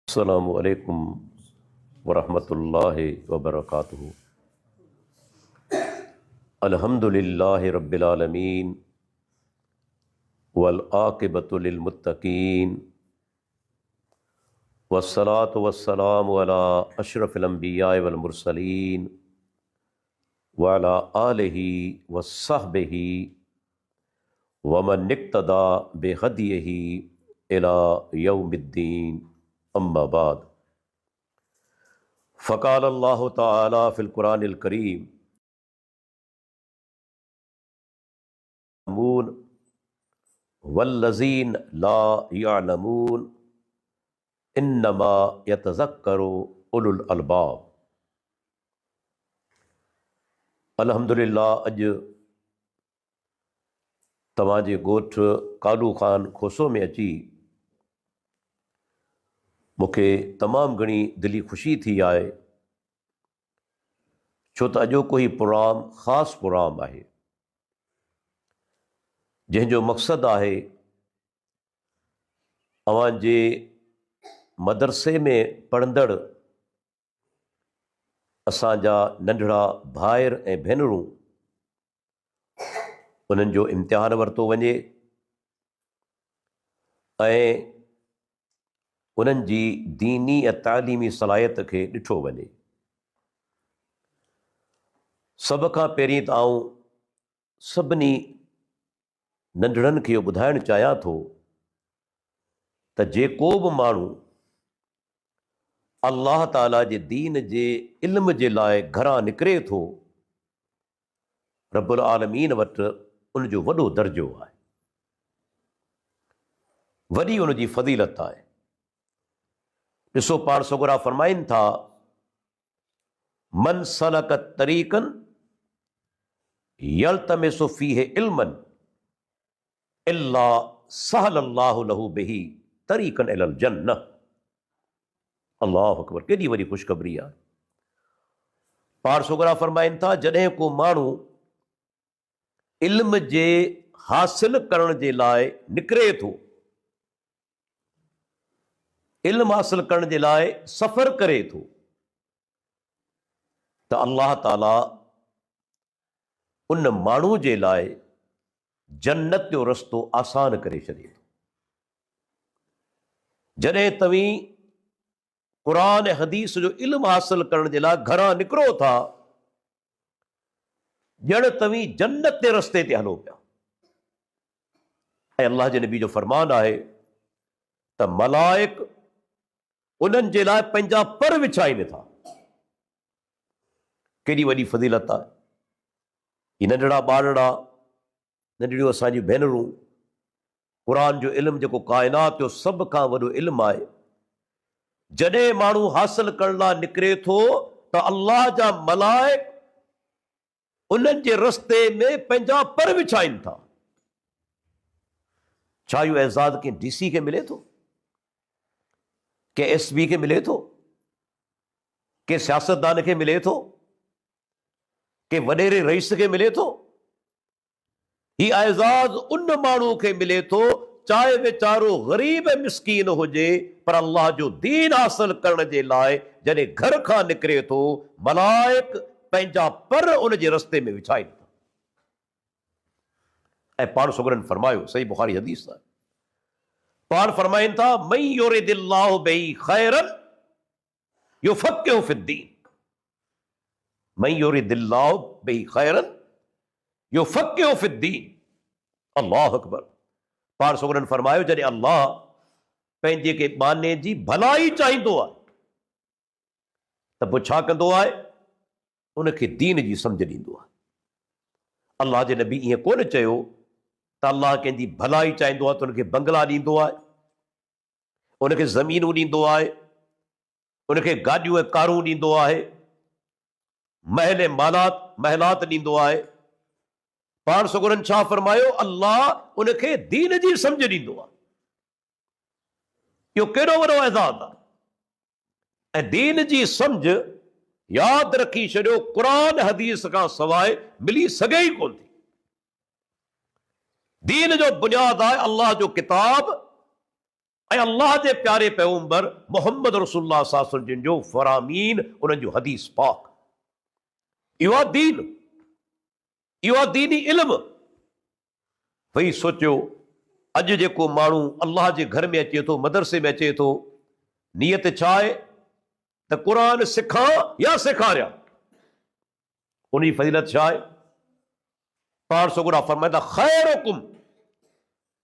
अस्सलामु अलैकुम वरहमतुल्लाहि वबरकातुहू। अल्हम्दुलिल्लाहि रब्बिल आलमीन वल आक़िबतु लिल मुत्तक़ीन वस्सलातु वस्सलामु अला अशरफिल अंबिया'i वल मुरसलीन व अला आलिहि वस्सहबिहि व मन इक्तदा बिहदियहि इला यौमिद्दीन। अम्मा बाद, फ़क़ाल अल्लाहु तआला फ़िल क़ुरानिल करीम मून वल्लज़ीन ला यअलमून इन्नमा यतज़क्करु उलुल अलबाब। अल्हम्दुलिल्लाह, अॼु तव्हांजे ॻोठ कालू ख़ान खोसो में अची मूंखे तमामु घणी दिली ख़ुशी थी आहे, छो त अॼोको ही प्रोग्राम ख़ासि प्रोग्राम आहे जंहिंजो मक़सदु आहे अव्हांजे मदरसे में पढ़ंदड़ असांजा नंढड़ा भाइर ऐं भेनरूं उन्हनि जो इम्तिहान वरितो वञे ऐं उन्हनि जी दीनी ऐं तालीमी सलाहियत खे ॾिठो वञे। सभ खां पहिरीं त आऊं सभिनी नंढड़नि खे इहो ॿुधाइणु चाहियां थो त जेको बि माण्हू अल्लाह ताला जे दीन जे इल्म जे लाइ घरां निकिरे थो, रब्बुल आलमीन वटि उनजो वॾो दर्जो आहे, वॾी उनजी फ़ज़ीलत आहे। ॾिसो, पाण सगुरा फरमाइनि था, मन सलक तरीक़न यल्तमिसु फ़ीहि इल्मन इल्ला सहलल्लाहु लहू बिही तरीक़न इलल जन्नह। अल्लाहु अकबर, केॾी वॾी ख़ुशख़बरी आहे। पाण सगुरा फरमाइनि था, जॾहिं को माण्हू इल्म जे हासिल करण जे लाइ निकिरे थो, इल्म हासिल करण जे लाइ सफ़र करे थो, त अल्लाह ताला उन माण्हू जे लाइ जन्नत जो रस्तो आसान करे छॾे थो। जॾहिं तव्हीं क़ुरान ऐं हदीस जो इल्म हासिल करण जे लाइ घरां निकिरो था, ॼण तव्हीं जन्नत जे रस्ते ते हलो पिया। ऐं अल्लाह जे नबी जो फरमान आहे त मलाइक उन्हनि जे लाइ पंहिंजा पर विछाइनि था। केॾी वॾी फ़ज़ीलत आहे। ही नंढड़ा ॿारड़ा, नंढड़ियूं असांजी भेनरूं, क़ुरान जो इल्मु जेको काइनात जो सभ खां वॾो इल्मु आहे, जॾहिं माण्हू हासिल करण लाइ निकिरे थो त अल्लाह जा मलाइक उन्हनि जे रस्ते में पंहिंजा पर विछाइनि था। छा इहो एज़ाज़ कंहिं DC खे मिले थो, कंहिं SB खे मिले थो, कंहिं सियासतदान खे मिले थो, कंहिं वॾेरे रईस खे मिले थो? ही एज़ाज़ उन माण्हू खे मिले थो, चाहे वीचारो ग़रीब ऐं मिस्कीन हुजे, पर अल्लाह जो दीन हासिल करण जे लाइ जॾहिं घर खां निकिरे थो, मलाइक पंहिंजा पर उन जे रस्ते में विछाइनि था। ऐं पाण सगुरनि फरमायो, सही बुखारी हदीस आहे, पाण फरमाइनि था, मन युरिदिल्लाहु बिही खैरन युफ़क़िहु फ़िद्दीन। मन युरिदिल्लाहु बिही खैरन युफ़क़िहु फ़िद्दीन। अल्लाहु अकबर। पाण सगुरनि फरमायो, जॾहिं अल्लाह पंहिंजे के बाने जी भलाई चाहींदो आहे त पोइ छा कंदो आहे? उनखे दीन जी सम्झ ॾींदो आहे। अल्लाह जे नबी ईअं कोन चयो त अल्लाह कंहिंजी भलाई चाहींदो आहे त उनखे बंगला ॾींदो आहे, उनखे ज़मीनूं ॾींदो आहे, उनखे गाॾियूं ऐं कारूं ॾींदो आहे, महल ऐं महलात ॾींदो आहे। पाण सगुरनि छा फरमायो? अल्लाह उनखे दीन जी सम्झ ॾींदो आहे। इहो केॾो वॾो एज़ाज़ आहे। ऐं दीन जी सम्झ, यादि रखी छॾियो, क़ुरान हदीस खां सवाइ मिली सघे ई कोन थी। दीन जो बुनियाद आहे अल्लाह जो किताब ऐं अल्लाह जे प्यारे पैगंबर मोहम्मद रसूलुल्लाह सल्लल्लाहु अलैहि वसल्लम जिन जो फरामीन उन्हनि जो हदीस पाक। इहो आहे दीन, इहो आहे दीनी इल्म। भई सोचियो अॼु जेको माण्हू अल्लाह जे घर में अचे थो, मदरसे में अचे थो, नियत छा आहे त क़ुरान सिखां या सेखारियां। उनजी फज़ीलत छा आहे? पाण सगुरा फरमाईंदा खैरुकुम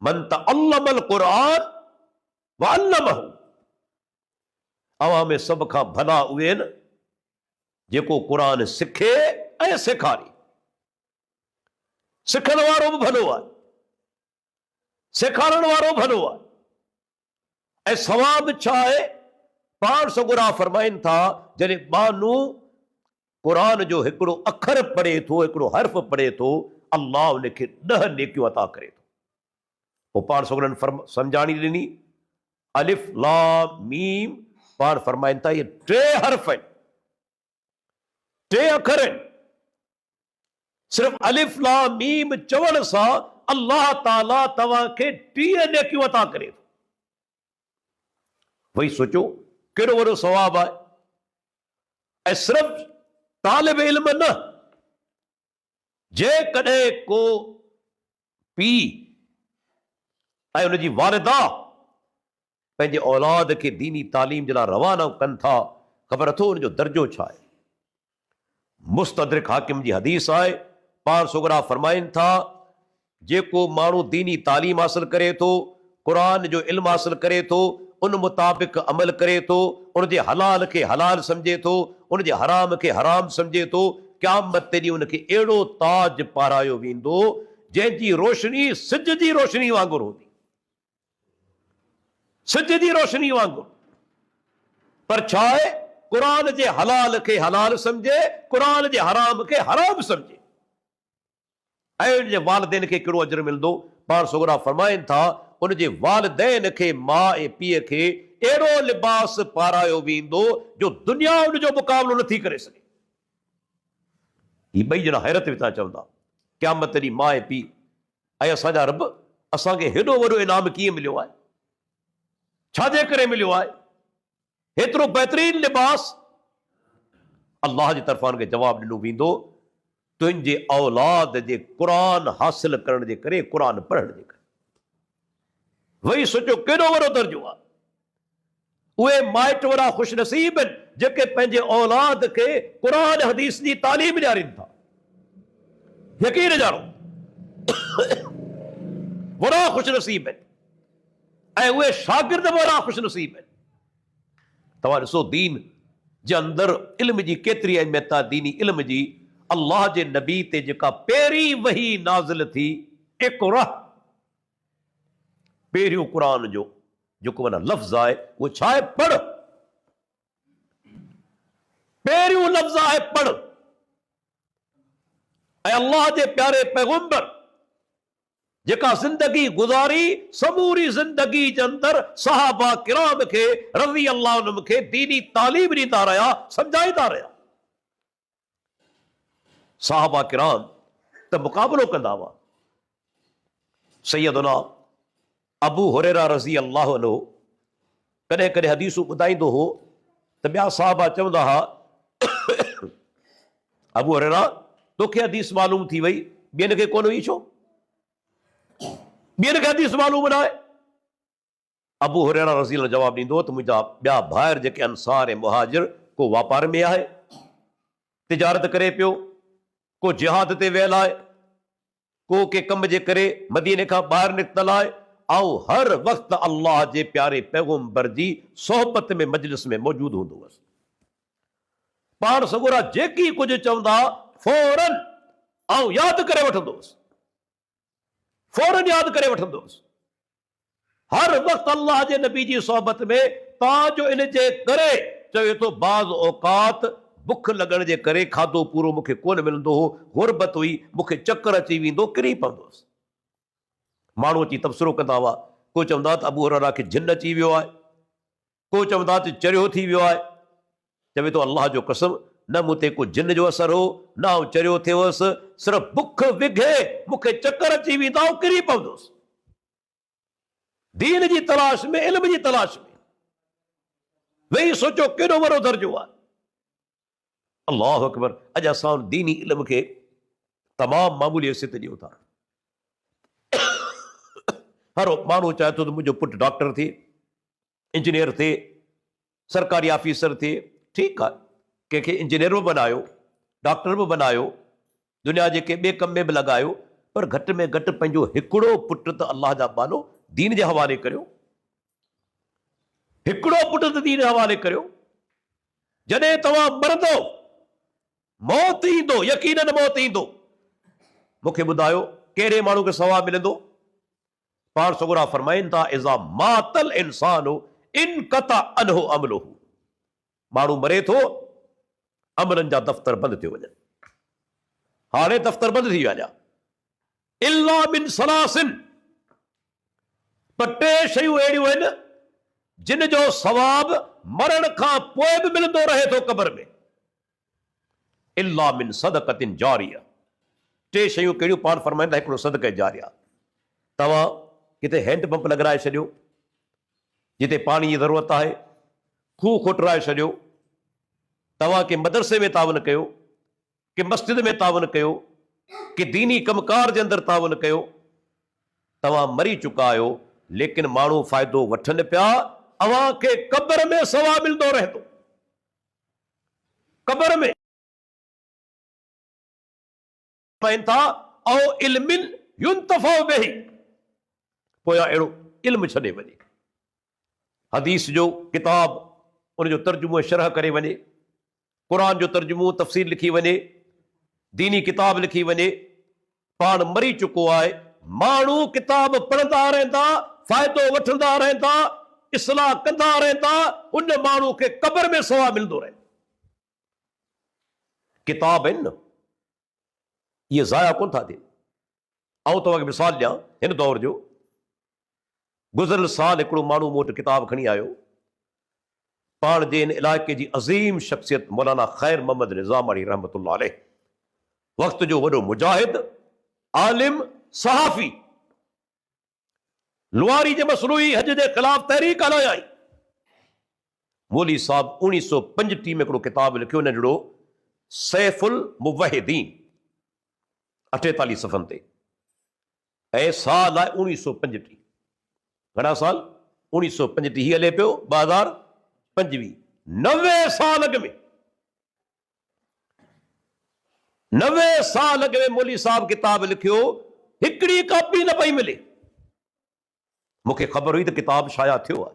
मन तअल्लमल क़ुरान व अल्लमहु। अवां में सभ खां भला उहे आहिनि जेको क़ुरान सिखे ऐं सेखारे। सिखण वारो बि भलो आहे, सेखारण वारो भलो आहे। ऐं सवाब छा आहे? पाण सगुरा फरमाइनि था जॾहिं माण्हू क़ुरान जो हिकिड़ो अखर पढ़े थो, हिकिड़ो हर्फ़ पढ़े थो, अल्लाह उनखे 10 नेकियूं अता करे थो। पोइ पाण सगुरनि सम्झाणी ॾिनी अलिफ लाम मीम। पाण फरमाइनि था इहे 3 हर्फ़ आहिनि, 3 अखर आहिनि। सिर्फ़ अलिफ लाम मीम चवण सां अल्लाह ताला तव्हांखे 30 नेकियूं अता करे थो। वही सोचो केॾो वॾो सवाब आहे। ऐं सिर्फ़ तालिब इल्म न, जेकॾहिं को पीउ ऐं उनजी वालिदा पंहिंजे औलाद खे दीनी तालीम जे लाइ रवाना कनि था, ख़बर अथो उनजो दर्जो छा आहे? मुस्तदरिक हाकिम जी हदीस आहे। पाण सगुरा फरमाइनि था जेको माण्हू दीनी तालीम हासिल करे थो, क़ुरान जो इल्म हासिल करे थो, उन मुताबिक़ अमल करे थो, उनजे हलाल खे हलाल सम्झे थो, उनजे हराम खे हराम सम्झे थो, क़यामत ते ॾींहुं उनखे अहिड़ो ताज पारायो वेंदो जंहिंजी रोशनी सिज जी रोशनी वांगुरु हूंदी, सिज जी रोशनी वांगुरु। पर छा आहे? क़ुरान जे हलाल खे हलाल सम्झे, क़ुरान जे हराम खे हराम सम्झे। ऐं उनजे वालिदैन खे कहिड़ो अजर मिलंदो? पाण सगुरा फरमाइनि था उनजे वालिदैन खे, माउ ऐं पीउ खे अहिड़ो लिबास पारायो वेंदो जो दुनिया उनजो मुक़ाबिलो नथी करे सघे। ही 2 ॼणा हैरत में था चवंदा क़यामत ॾींहुं माउ ऐं पीउ, ऐं असांजा रब असांखे हेॾो वॾो इनाम कीअं मिलियो आहे? छाजे करे मिलियो आहे हेतिरो बहितरीन लिबास? अल्लाह जी तरफ़ां खे जवाबु ॾिनो वेंदो तुंहिंजे औलाद जे क़ुरान हासिल करण जे करे, क़ुरान पढ़ण जे करे। वही सोचो केॾो वॾो दर्जो आहे। उहे माइट वॾा ख़ुशि नसीब आहिनि जेके पंहिंजे औलाद खे क़ुरान हदीस जी तालीम ॾियारीनि था। यकीन ॼाणो वॾा ख़ुशि नसीब आहिनि, ऐं उहे शागिर्द वॾा ख़ुशि नसीब आहिनि। तव्हां ॾिसो दीन जे अंदरि इल्म जी केतिरी अहमियत आहे। दीनी इल्म जी अल्लाह जे नबी ते जेका पहिरीं वही नाज़िल थी, इक़रा, पहिरियों क़ुरान जो जेको माना लफ़्ज़ आहे उहो छा आहे? पढ़। पहिरियों लफ़्ज़ आहे पढ़। ऐं अल्लाह जे प्यारे पैगंबर जेका ज़िंदगी गुज़ारी, समूरी ज़िंदगी जे अंदरि सहाबा किराम खे रज़ी अल्लाह अन्हुम खे दीनी तालीम ॾींदा रहिया, सम्झाईंदा रहिया। सहाबा किराम त मुक़ाबिलो कंदा हुआ। सैयदना अबू हुरैरा रज़ी अल्लाह अन्हु कॾहिं कॾहिं हदीसूं ॿुधाईंदो हो त ॿिया सहाबा चवंदा हुआ अबू हुरैरा तोखे हदीस मालूम थी वई, ॿियनि खे कोन हुई छो? ॿियनि खे हदीस मालूम न आहे। अबू हुरैरा रज़ी अल्लाह जवाबु ॾींदो त मुंहिंजा ॿिया भाइर जेके अंसार ऐं मुहाजिर, को वापार में आहे, तिजारत करे पियो, को जिहाद ते वियल आहे, को के कम जे करे मदीने खां ॿाहिरि निकितल आहे। ऐं हर वक़्तु अल्लाह जे प्यारे पैगंबर जी सोहबत में मजलिस में मौजूदु हूंदो हुअसि। पाण सगुरा जेकी कुझु चवंदा फौरन ऐं यादि करे वठंदो हुअसि, फौरन यादि करे वठंदो हुअसि। हर वक़्तु अल्लाह जे नबी जी सोहबत में ताजो इन जे करे चवे थो बाज़ औकात बुख लॻण जे करे खाधो पूरो मूंखे कोन मिलंदो हो, गुरबत हुई, मूंखे चक्कर अची वेंदो, किरी पवंदो हुअसि। माण्हू अची तबसरो कंदा हुआ, को चवंदा त अबू हुरैरा खे जिन अची वियो आहे, को चवंदा त चरियो थी वियो आहे। चवे थो अल्लाह जो कसम न मूं ते को जिन जो असर हो, न आउं चरियो थियो हुअसि, सिर्फ़ु बुख विघे मूंखे चक्कर अची वेंदा, किरी पवंदुसि। दीन जी तलाश में, इल्म जी तलाश में वेही सोचो केॾो वॾो दर्जो आहे। अल्लाह अकबर। अॼु असां दीनी इल्म खे तमामु मामूली हैसियत ॾियूं था। हर माण्हू चाहे थो त मुंहिंजो पुटु डॉक्टर थिए, इंजीनियर थिए, सरकारी ऑफिसर थिए। ठीकु आहे, कंहिंखे इंजीनियर बि बनायो, डॉक्टर बि बनायो, दुनिया जे के ॿिए कम में बि लॻायो, पर घटि में घटि पंहिंजो हिकिड़ो पुटु त अल्लाह जा बानो दीन जे हवाले करियो। हिकिड़ो पुटु त दीन जे हवाले करियो। जॾहिं तव्हां मरंदो, मौत ईंदो, यकीनन मौत ईंदो, मूंखे ॿुधायो कहिड़े माण्हू खे सवाबु मिलंदो? पाण सगुरा फरमाइनि था, इज़ा मातल इंसानु इनक़ता अनहु अमलुहु। माण्हू मरे थो, अमलनि जा दफ़्तर बंदि थी वञनि। हाणे दफ़्तर बंदि थी विया इल्ला मिन सलासिन, पर टे शयूं अहिड़ियूं आहिनि जिन जो सवाब मरण खां पोइ बि मिलंदो रहे थो क़ब्र में। इल्ला मिन सदक़तिन जारिया। टे शयूं कहिड़ियूं? पाण फरमाईंदा हिकिड़ो सदक़े जारिया। तव्हां किथे हैंड पंप लॻाए छॾियो, जिते पाणी जी ज़रूरत आहे, खूह खोटराए छॾियो, तव्हां के मदरसे में तावन कयो, कि मस्जिद में तावन कयो, कि दीनी कमकार जे अंदरि तावन कयो। तव्हां मरी चुका आहियो, लेकिन माण्हू फ़ाइदो वठनि पिया, अव्हां खे क़ब्र में सवाब मिलंदो रहे थो। क़ब्र में था औ इल्मिन युंतफ़उ बिही, पोयां अहिड़ो इल्म छॾे वञे, हदीस जो किताब उनजो तर्जुमो शरह करे वञे, क़ुरान जो तर्जुमो तफ़सीर लिखी वञे, दीनी किताब लिखी वञे। पाण मरी चुको आहे, माण्हू किताब पढ़ंदा रहंदा, फ़ाइदो वठंदा रहंदा, इस्लाह कंदा रहंदा, उन माण्हू खे क़ब्र में सवाब मिलंदो रहे। किताब आहिनि न, इहे ज़ाया कोन था थियनि। ऐं तव्हांखे मिसाल ॾियां हिन दौर जो। गुज़िरियल साल हिकिड़ो माण्हू मूं वटि किताब खणी आयो, पाण जे इन इलाइक़े जी अज़ीम शख़्सियत मौलाना ख़ैर मोहम्मद निज़ामाणी रहमतुल्लाह अलैह, वक़्त जो वॾो मुजाहिद, आलिम, सहाफ़ी, लुआरी जे मसनूई हज जे ख़िलाफ़ तहरीक हलायाई। मौली साहब 1935 में हिकिड़ो किताब लिखियो, नंढड़ो, सैफुल मुवहिदीन, 48 सफ़नि ते, ऐं साल आहे 1935। घणा साल? 1935। हीअ हले पियो 2025। 90 साल अॻु में, 90 साल अॻु में मौली साहब किताब लिखियो, हिकिड़ी कॉपी न पई मिले। मूंखे ख़बर हुई त किताब शाया थियो आहे,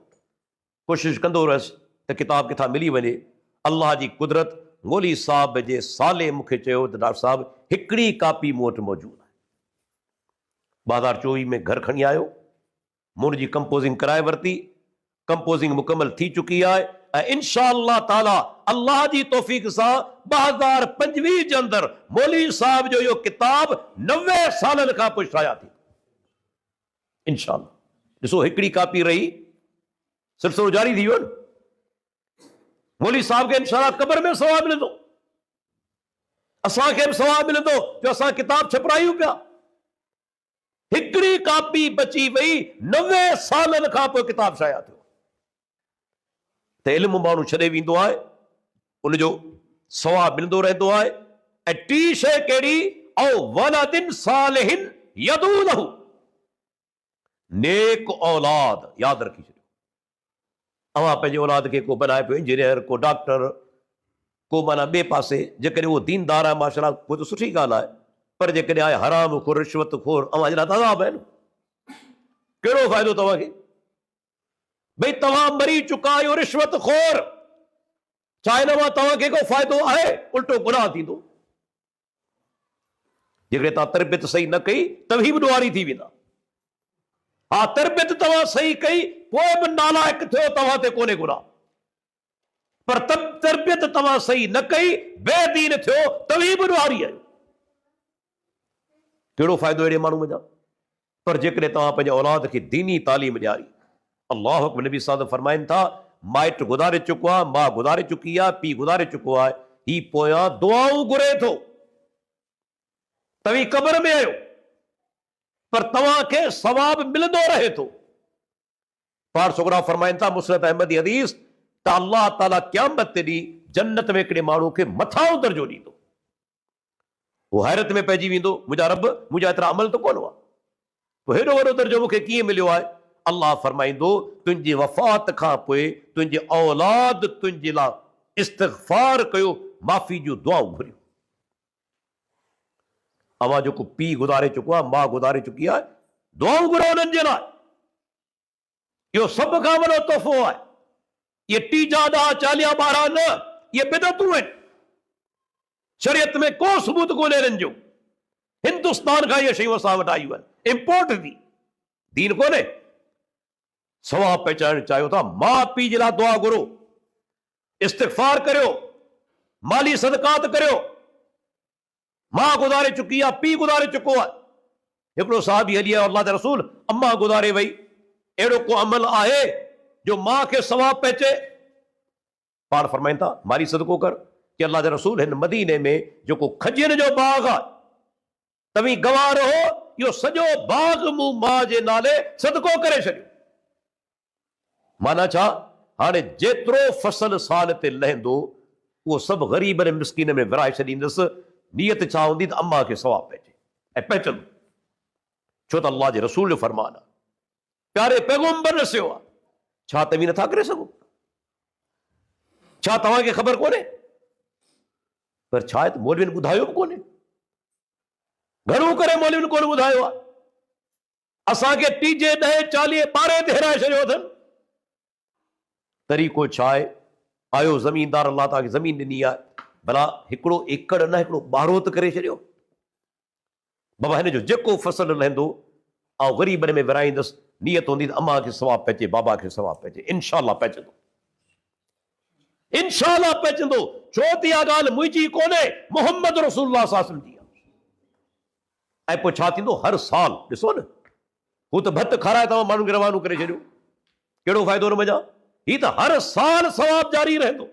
कोशिशि कंदो रहियुसि त किताब किथां मिली वञे। अल्लाह जी कुदरत, मौली साहब जे साले मूंखे चयो त डॉक्टर साहब हिकिड़ी कॉपी मूं वटि मौजूदु आहे। 2024 में घर खणी आयो, मूं जी कंपोज़िंग कराए वरिती, कंपोज़िंग मुकमल थी चुकी आहे, ऐं इंशाअल्लाह ताला अल्लाह जी तौफ़ीक़ सां 2025 जे अंदरि मौली साहब जो इहो किताब 90 सालनि खां पोइ शाया थी, इंशाअल्लाह। ॾिसो, हिकिड़ी कॉपी रही, सिलसिलो जारी थी वियो न। मौली साहब खे इंशाअल्लाह क़ब्र में सवाब मिलंदो, असांखे बि सवाब मिलंदो जो असां किताब छपरायूं पिया। हिकिड़ी कॉपी बची वई, 90 सालनि खां पोइ किताब शाया थियो। त इल्मु माण्हू छॾे वेंदो आहे, उनजो सवाब मिलंदो रहंदो आहे। ऐं टी शइ कहिड़ी? औ वलदिन सालिहिन यदू लहू, नेक औलाद। यादि रखी छॾियो, अव्हां पंहिंजे औलाद खे को बनाए पियो इंजीनियर, को डॉक्टर, को माना ॿिए पासे, जेकॾहिं उहो दीनदार आहे माशाअल्लाह, उहो त सुठी ॻाल्हि आहे, पर जेकॾहिं आहे हराम खोर, रिश्वत खोर, अव्हां जहिड़ा तज़ाब आहिनि, कहिड़ो फ़ाइदो तव्हांखे? भई तव्हां मरी चुका आहियो रिश्वत खोर, छा हिन मां तव्हांखे को फ़ाइदो आहे? उल्टो गुनाह थींदो। जेकॾहिं तव्हां तरबियत सही न कई, तव्हीं बि ॾुआरी थी वेंदा। हा, तरबियत तव्हां सही कई, पोइ बि नालाइक थियो, तव्हां ते कोन्हे गुनाह, पर तरबियत तव्हां सही न कई, बेदीन थियो, तव्हीं बि ॾुआरी आहियो। कहिड़ो फ़ाइदो अहिड़े माण्हू जा? पर जेकॾहिं तव्हां पंहिंजे औलाद खे दीनी तालीम ॾियारी, अल्लाह अकबर, नबी साहब फरमाइनि था, माइट गुज़ारे चुको आहे, मां गुज़ारे चुकी आहे, पीउ गुज़ारे चुको आहे, ही पोयां दुआऊं घुरे थो। तव्हीं क़ब्र में आहियो, पर तव्हांखे सवाब मिलंदो रहे थो। पाण छोकिरा फरमाइनि था मुस्नद अहमद जी हदीस त अल्लाह ताला क़यामत ते ॾींहुं जन्नत में हिकिड़े माण्हू खे मथां दर्जो ॾींदो। उहो हैरत में पइजी वेंदो, मुंहिंजा रब, मुंहिंजा एतिरा अमल त कोन हुआ, पोइ हेॾो वॾो दर्जो मूंखे कीअं मिलियो आहे? अल्लाह फरमाईंदो तुंहिंजी वफ़ात खां पोइ तुंहिंजी औलाद तुंहिंजे लाइ इस्तिग़फ़ार कयो, माफ़ी जूं दुआऊं घुरियो। अवां जेको पीउ गुज़ारे चुको आहे, मां गुज़ारे चुकी आहे, दुआऊं घुरो उन्हनि जे लाइ। इहो सभ खां वॾो तोहफ़ो आहे। ये 30 ॾाह 40 12 न, ये बिदअतूं आहिनि। शरीयत में को सबूत कोन्हे हिननि जो। हिंदुस्तान खां इहे शयूं असां वटि आयूं आहिनि, इम्पोर्ट थी, दीन कोन्हे। सवाब पहुचाइण चाहियो था, माउ पीउ जे लाइ दुआ घुरो, इस्तिग़फ़ार करियो, माली सदकात करियो। मां गुज़ारे चुकी आहे, पीउ गुज़ारे चुको आहे। हिकिड़ो साहबी हली आयो, अल्लाह जा रसूल अम्मा गुज़ारे वई, अहिड़ो को अमल आहे जो मां खे सवाब पहुचे? पाण फरमाइनि था माली सदको कर। कि अल्लाह जा रसूल हिन मदीने में जेको खजियुनि जो बाग़ आहे, तव्हीं गवाह रहो, इहो सॼो बाग़ मूं मां जे नाले सदको करे छॾियो। माना छा? हाणे जेतिरो फसल साल ते लहंदो उहो सभु ग़रीबनि मिस्कीन में विराए छॾींदुसि। नियत छा हूंदी त अम्मा खे सवाब पइजे, ऐं पहुचंदो। छो त अल्लाह जे रसूल जो फरमान आहे, प्यारे पैगंबर रसियो आहे। छा तव्हीं नथा करे सघो? छा तव्हांखे ख़बर कोन्हे? पर छा आहे त मौलवियुनि ॿुधायो बि कोन्हे। घणो करे मौलवियुनि कोन ॿुधायो आहे। असांखे 30 10 40 12 ते हिराए छॾियो अथनि। तरीक़ो छा आहे? आयो ज़मीनदार, अल्लाह तव्हांखे ज़मीन ॾिनी आहे, भला 1 एकड़ न 1 ॿारो त करे छॾियो। बाबा हिन जो जेको फसल लहंदो ऐं ग़रीबनि में विराईंदुसि। नियत हूंदी त अम्मा खे सवाब पहुचे, बाबा खे सवाब पहुचे। इंशाअल्लाह पहुचंदो, इंशाअल्लाह पहुचंदो। छो त इहा ॻाल्हि मुंहिंजी कोन्हे, मोहम्मद रसूलुल्लाह सल्लल्लाहु अलैहि वसल्लम जी आहे। ऐं पोइ छा थींदो? हर साल ॾिसो न, हू त भत खाराए तव्हां माण्हुनि खे रवानो करे छॾियो, कहिड़ो फ़ाइदो हुन मज़ा? ही त हर साल सवाब जारी रहंदो।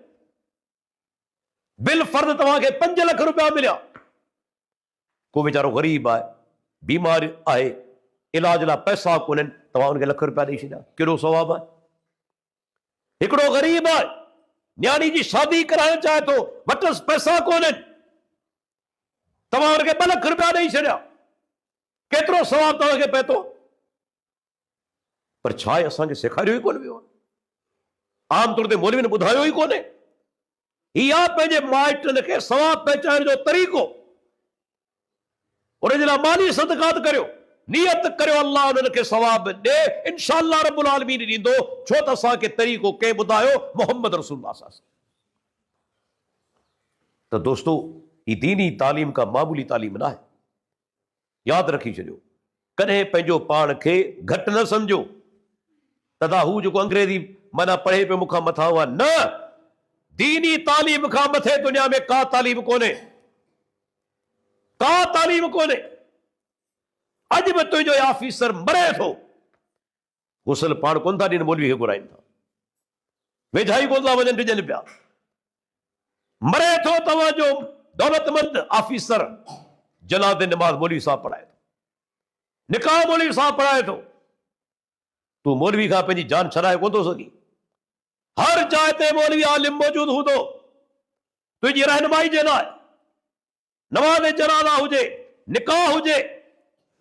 बिल फर्द तव्हांखे 5 लख रुपया मिलिया, को वीचारो ग़रीब आहे, बीमार आहे, इलाज लाइ पैसा कोन्हनि, तव्हां हुनखे लख रुपया ॾेई छॾिया, कहिड़ो सवाब आहे? हिकिड़ो ग़रीब आहे, न्याणी जी शादी कराइण चाहे थो, वटसि पैसा कोन्हनि, तव्हां हुनखे 2 लख रुपया ॾेई छॾिया, केतिरो सवाब तव्हांखे पए थो? पर छा आहे? असांखे सेखारियो ई कोन वियो आहे। आमतौर ते मौलवियुनि ॿुधायो ई कोन्हे। इहा पंहिंजे माइटनि खे सवाब पहुचाइण जो तरीक़ो। उन जे लाइ माली सदकात करियो, नियत करियो अल्लाह उन्हनि खे सवाब ॾे, इंशाअल्लाह रब्बुल आलमीन ॾींदो। छो त असांखे तरीक़ो कंहिं ॿुधायो? मोहम्मद रसूलुल्लाह सल्लल्लाहु अलैहि वसल्लम। त दोस्तो, ही दीनी तालीम का मामूली तालीम न आहे। यादि रखी छॾियो, कॾहिं पंहिंजो पाण खे घटि न सम्झो। तदा हू जेको अंग्रेज़ी माना पढ़े पियो मूंखां मथां हुआ, न, दीनी तालीम खां मथे दुनिया में का तालीम कोन्हे, का तालीम कोन्हे। अॼु बि तुंहिंजो ऑफिसर मरे थो, गुसल पाण कोन था ॾियनि, मौलवी खे घुराइनि था, वेझाई कोन था वञनि, ॾिजनि पिया। मरे थो तव्हांजो दौलतमंद ऑफिसर, जनाज़े नमाज़ मौलवी साहब पढ़ाए थो, निकाह मौलवी साहब पढ़ाए थो। तूं मौलवी खां पंहिंजी जान छॾाए कोन थो सघी। हर जाइ ते मौलवी आलिम मौजूद हूंदो तुंहिंजी रहनुमाई जे लाइ। नमाज़ जनाज़ा हुजे, निकाह हुजे,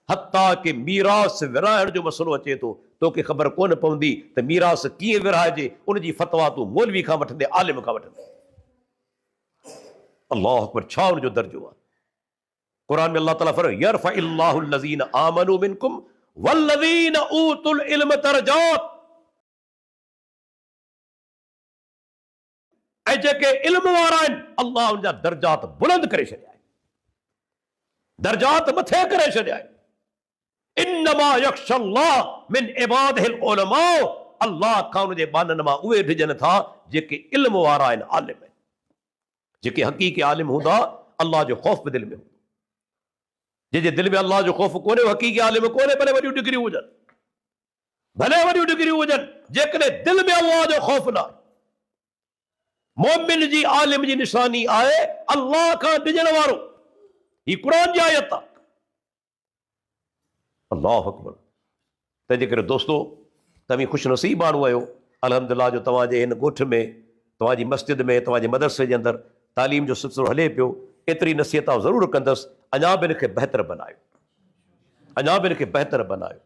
हत्ता कि मीरास विराइण जो मसलो अचे थो, तोखे ख़बर कोन पवंदी त मीरास कीअं विराइजे। उनजी फतवा तूं मौलवी खां वठंदे, आलिम खां वठंदे। अल्लाह अकबर, छा उनजो दर्जो आहे? क़ुरान में अल्लाह ताला फरमाए, यरफ़इल्लाहु अल्लज़ीना आमनू मिनकुम वल्लज़ीना ऊतुल इल्म दरजात। ऐं जेके इल्म वारा आहिनि, अल्लाह उनजा दर्जात बुलंद करे छॾिया आहिनि, दर्जात मथे करे छॾिया आहिनि। इन्नमा यख्शल्लाह मिन इबादिहिल उलमा। अल्लाह खां उनजे बाननि मां उहे डिॼनि था जेके इल्म वारा आहिनि, आलिम आहिनि। जेके हक़ीक़ी आलिम हूंदा, अल्लाह जो ख़ौफ़ दिलि में हूंदो। जंहिंजे दिलि में अल्लाह जो ख़ौफ़ कोन्हे, हक़ीक़ी आलिम कोन्हे, भले वॾियूं डिग्रियूं हुजनि, भले वॾियूं डिग्रियूं हुजनि, जेकॾहिं दिलि में अल्लाह जो ख़ौफ़ न आहे। मोमिन जी आलिम जी निशानी आहे अल्लाह खां डिॼण वारो। ही क़ुरान जी आयत आहे। अल्लाह अकबर। तंहिंजे करे दोस्तो, तव्हीं ख़ुशि नसीब माण्हू आहियो अल्हम्दुलिल्लाह जो तव्हांजे हिन ॻोठ में तव्हांजी मस्जिद में तव्हांजे मदरसे जे अंदरि तालीम जो सिलसिलो हले पियो। एतिरी नसीहत ज़रूरु कंदसि, अञा बि हिनखे बहितर बनायो, अञा बि हिनखे बहितर बनायो।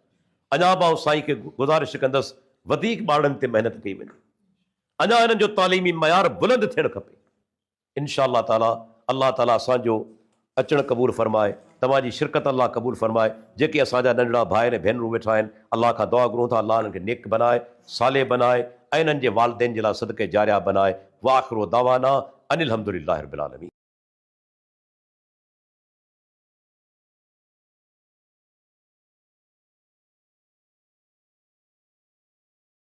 अञा बि साईं खे गुज़ारिश कंदसि वधीक ॿारनि ते महिनत कई वञे, अञा हिननि जो तालीमी मयार बुलंद थियणु खपे। इंशाअल्लाह ताला अल्लाह ताला असांजो अचणु क़बूल फरमाए, तव्हांजी शिरकत अल्लाह क़बूल फरमाए। जेके असांजा नंढड़ा भाउ ऐं भेनरूं वेठा आहिनि, अल्लाह खां दुआ घुरूं था अल्लाह हिननि खे नेक बनाए, साले बनाए ऐं हिननि जे वालिदैन जे लाइ सदके जारिया बनाए। वाखिरो दावाना अनिल हम्दुलिल्लाहि रब्बिल आलमीन।